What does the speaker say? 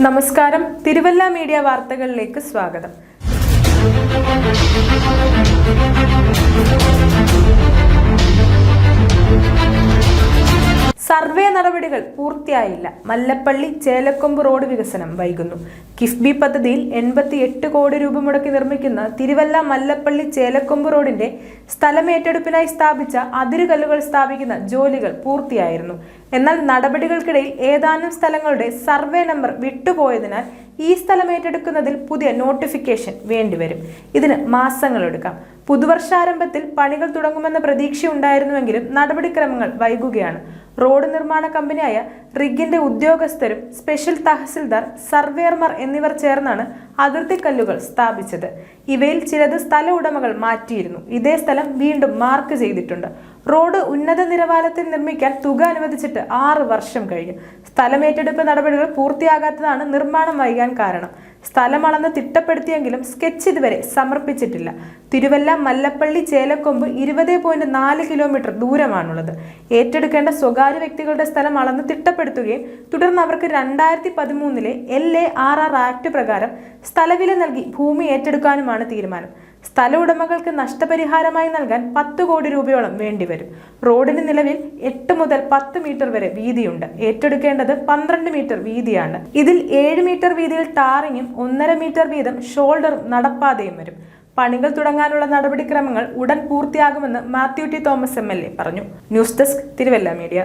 നമസ്കാരം. തിരുവല്ല മീഡിയ വാർത്തകളിലേക്ക് സ്വാഗതം. സർവേ നടപടികൾ പൂർത്തിയായില്ല. മല്ലപ്പള്ളി ചേലക്കൊമ്പ് റോഡ് വികസനം വൈകുന്നു. കിഫ്ബി പദ്ധതിയിൽ 88 കോടി രൂപ മുടക്കി നിർമ്മിക്കുന്ന തിരുവല്ല മല്ലപ്പള്ളി ചേലക്കൊമ്പ് റോഡിന്റെ സ്ഥലമേറ്റെടുപ്പിനായി സ്ഥാപിച്ച അതിരുകല്ലുകൾ സ്ഥാപിക്കുന്ന ജോലികൾ പൂർത്തിയായിരുന്നു. എന്നാൽ നടപടികൾക്കിടയിൽ ഏതാനും സ്ഥലങ്ങളുടെ സർവേ നമ്പർ വിട്ടുപോയതിനാൽ ഈ സ്ഥലം ഏറ്റെടുക്കുന്നതിൽ പുതിയ നോട്ടിഫിക്കേഷൻ വേണ്ടിവരും. ഇതിന് മാസങ്ങളെടുക്കാം. പുതുവർഷാരംഭത്തിൽ പണികൾ തുടങ്ങുമെന്ന പ്രതീക്ഷയുണ്ടായിരുന്നുവെങ്കിലും നടപടിക്രമങ്ങൾ വൈകുകയാണ്. റോഡ് നിർമ്മാണ കമ്പനിയായ റിഗിന്റെ ഉദ്യോഗസ്ഥരും സ്പെഷ്യൽ തഹസിൽദാർ, സർവേയർമാർ എന്നിവർ ചേർന്നാണ് അതിർത്തി കല്ലുകൾ സ്ഥാപിച്ചത്. ഇവയിൽ ചിലത് സ്ഥല ഉടമകൾ മാറ്റിയിരുന്നു. ഇതേ സ്ഥലം വീണ്ടും മാർക്ക് ചെയ്തിട്ടുണ്ട്. റോഡ് ഉന്നത നിലവാരത്തിൽ നിർമ്മിക്കാൻ തുക അനുവദിച്ചിട്ട് 6 വർഷം കഴിഞ്ഞു. സ്ഥലമേറ്റെടുപ്പ് നടപടികൾ പൂർത്തിയാകാത്തതാണ് നിർമ്മാണം വൈകാൻ കാരണം. സ്ഥലം അളന്ന് തിട്ടപ്പെടുത്തിയെങ്കിലും സ്കെച്ച് ഇതുവരെ സമർപ്പിച്ചിട്ടില്ല. തിരുവല്ല മല്ലപ്പള്ളി ചേലക്കൊമ്പ് 20.4 കിലോമീറ്റർ ദൂരമാണുള്ളത്. ഏറ്റെടുക്കേണ്ട സ്വകാര്യ വ്യക്തികളുടെ സ്ഥലം അളന്ന് തിട്ടപ്പെടുത്തുകയും തുടർന്ന് അവർക്ക് 2013 LARR ആക്ട് പ്രകാരം സ്ഥലവില നൽകി ഭൂമി ഏറ്റെടുക്കാനുമാണ് തീരുമാനം. സ്ഥല ഉടമകൾക്ക് നഷ്ടപരിഹാരമായി നൽകാൻ 10 കോടി രൂപയോളം വേണ്ടിവരും. റോഡിന് നിലവിൽ 8 മുതൽ 10 മീറ്റർ വരെ വീതിയുണ്ട്. ഏറ്റെടുക്കേണ്ടത് 12 മീറ്റർ വീതിയാണ്. ഇതിൽ 7 മീറ്റർ വീതിയിൽ ടാറിങ്ങും 1.5 മീറ്റർ വീതം ഷോൾഡറും നടപ്പാതയും വരും. പണികൾ തുടങ്ങാനുള്ള നടപടിക്രമങ്ങൾ ഉടൻ പൂർത്തിയാകുമെന്ന് മാത്യു ടി തോമസ് MLA പറഞ്ഞു. News desk, Thiruvalla media.